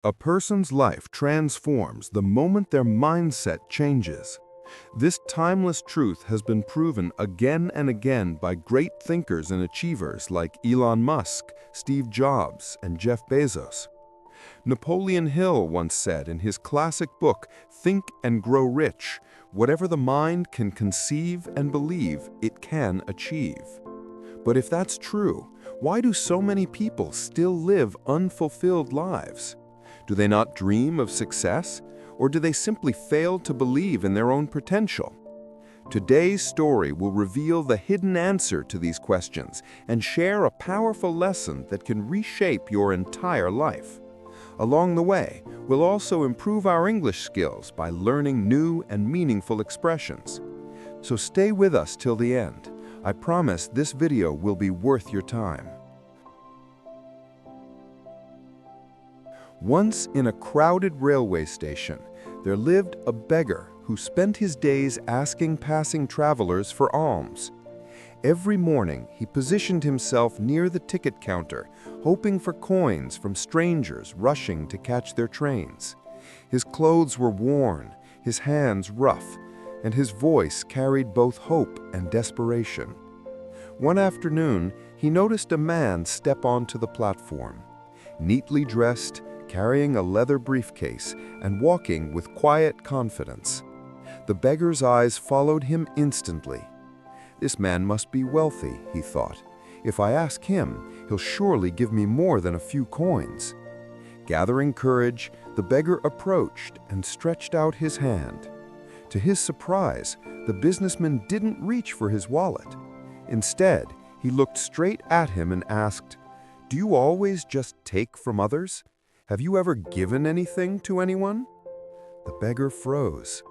A person's life transforms the moment their mindset changes. This timeless truth has been proven again and again by great thinkers and achievers like Elon Musk, Steve Jobs, and Jeff Bezos. Napoleon Hill once said in his classic book, Think and Grow Rich, "Whatever the mind can conceive and believe, it can achieve." But if that's true, why do so many people still live unfulfilled lives? Do they not dream of success? Or do they simply fail to believe in their own potential? Today's story will reveal the hidden answer to these questions and share a powerful lesson that can reshape your entire life. Along the way, we'll also improve our English skills by learning new and meaningful expressions. So stay with us till the end. I promise this video will be worth your time. Once in a crowded railway station, there lived a beggar who spent his days asking passing travelers for alms. Every morning, he positioned himself near the ticket counter, hoping for coins from strangers rushing to catch their trains. His clothes were worn, his hands rough, and his voice carried both hope and desperation. One afternoon, he noticed a man step onto the platform. Neatly dressed, carrying a leather briefcase, and walking with quiet confidence. The beggar's eyes followed him instantly. This man must be wealthy, he thought. If I ask him, he'll surely give me more than a few coins. Gathering courage, the beggar approached and stretched out his hand. To his surprise, the businessman didn't reach for his wallet. Instead, he looked straight at him and asked, "Do you always just take from others? Have you ever given anything to anyone?" The beggar froze.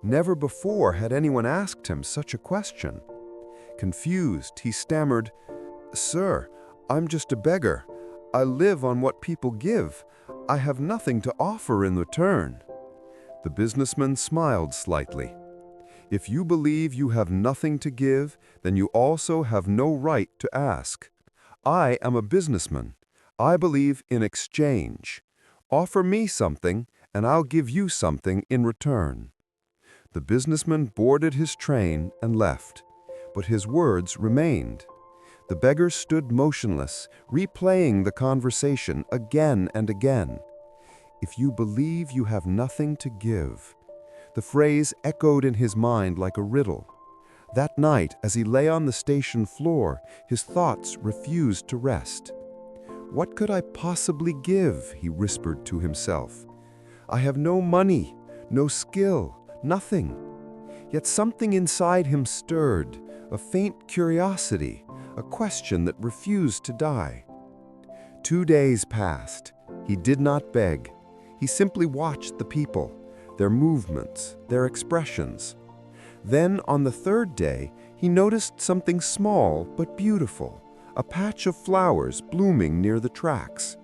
Never before had anyone asked him such a question. Confused, he stammered, "Sir, I'm just a beggar. I live on what people give. I have nothing to offer in return." The businessman smiled slightly. "If you believe you have nothing to give, then you also have no right to ask. I am a businessman. I believe in exchange. Offer me something, and I'll give you something in return." The businessman boarded his train and left, but his words remained. The beggar stood motionless, replaying the conversation again and again. "If you believe you have nothing to give." The phrase echoed in his mind like a riddle. That night, as he lay on the station floor, his thoughts refused to rest. "What could I possibly give?" he whispered to himself. "I have no money, no skill, nothing." Yet something inside him stirred, a faint curiosity, a question that refused to die. 2 days passed. He did not beg. He simply watched the people, their movements, their expressions. Then, on the 3rd day, he noticed something small but beautiful, a patch of flowers blooming near the tracks.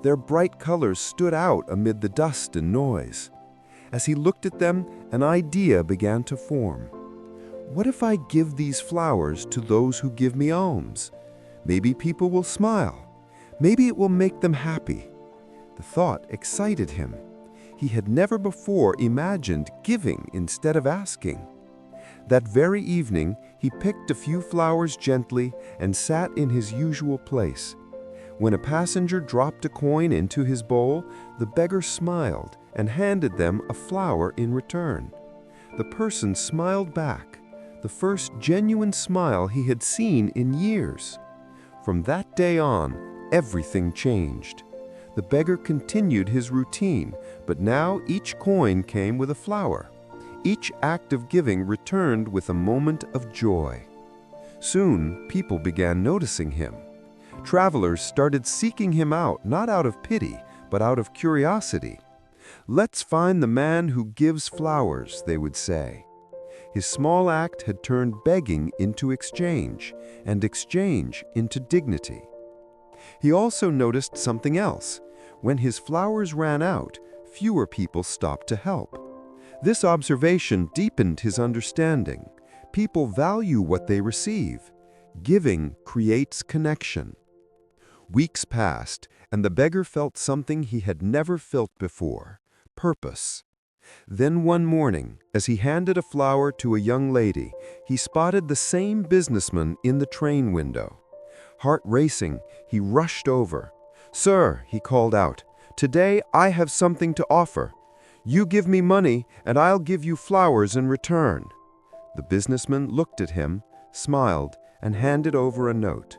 Their bright colors stood out amid the dust and noise. As he looked at them, an idea began to form. What if I give these flowers to those who give me alms? Maybe people will smile. Maybe it will make them happy. The thought excited him. He had never before imagined giving instead of asking. That very evening, he picked a few flowers gently and sat in his usual place. When a passenger dropped a coin into his bowl, the beggar smiled and handed them a flower in return. The person smiled back, the first genuine smile he had seen in years. From that day on, everything changed. The beggar continued his routine, but now each coin came with a flower. Each act of giving returned with a moment of joy. Soon, people began noticing him. Travelers started seeking him out, not out of pity, but out of curiosity. "Let's find the man who gives flowers," they would say. His small act had turned begging into exchange, and exchange into dignity. He also noticed something else. When his flowers ran out, fewer people stopped to help. This observation deepened his understanding. People value what they receive. Giving creates connection. Weeks passed, and the beggar felt something he had never felt before: purpose. Then one morning, as he handed a flower to a young lady, he spotted the same businessman in the train window. Heart racing, he rushed over. "Sir," he called out, "today I have something to offer. You give me money, and I'll give you flowers in return." The businessman looked at him, smiled, and handed over a note.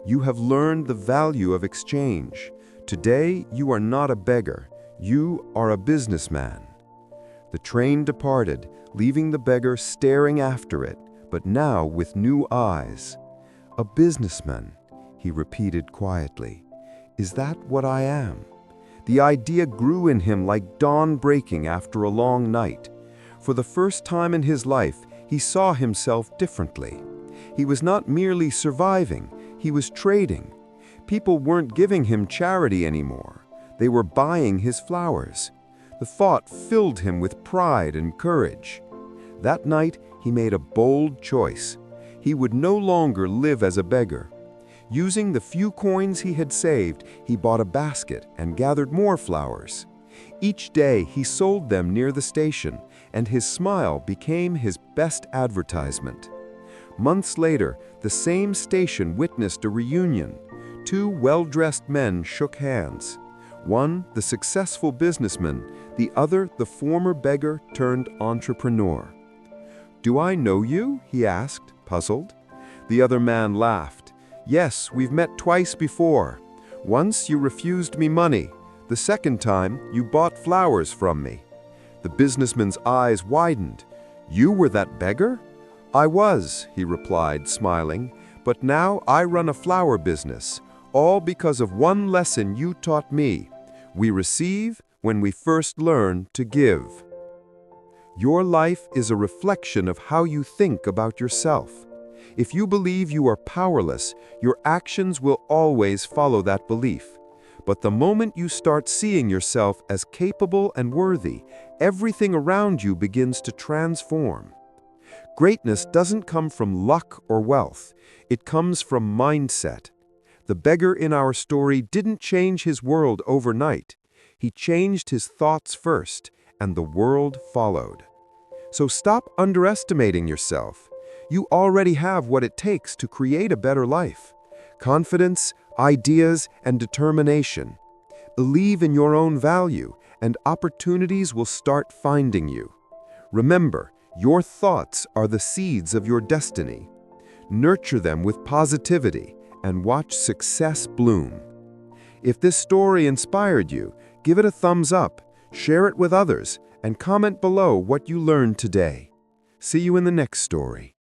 "You have learned the value of exchange. Today you are not a beggar. You are a businessman." The train departed, leaving the beggar staring after it, but now with new eyes. "A businessman," he repeated quietly. "Is that what I am?" The idea grew in him like dawn breaking after a long night. For the first time in his life, he saw himself differently. He was not merely surviving, he was trading. People weren't giving him charity anymore. They were buying his flowers. The thought filled him with pride and courage. That night, he made a bold choice. He would no longer live as a beggar. Using the few coins he had saved, he bought a basket and gathered more flowers. Each day, he sold them near the station, and his smile became his best advertisement. Months later, the same station witnessed a reunion. Two well-dressed men shook hands. One, the successful businessman, the other, the former beggar turned entrepreneur. "Do I know you?" he asked, puzzled. The other man laughed. "Yes, we've met twice before. Once you refused me money. The second time, you bought flowers from me." The businessman's eyes widened. "You were that beggar?" "I was," he replied, smiling, "but now I run a flower business, all because of one lesson you taught me. We receive when we first learn to give." Your life is a reflection of how you think about yourself. If you believe you are powerless, your actions will always follow that belief. But the moment you start seeing yourself as capable and worthy, everything around you begins to transform. Greatness doesn't come from luck or wealth. It comes from mindset. The beggar in our story didn't change his world overnight. He changed his thoughts first, and the world followed. So stop underestimating yourself. You already have what it takes to create a better life: confidence, ideas, and determination. Believe in your own value, and opportunities will start finding you. Remember, your thoughts are the seeds of your destiny. Nurture them with positivity and watch success bloom. If this story inspired you, give it a thumbs up, share it with others, and comment below what you learned today. See you in the next story.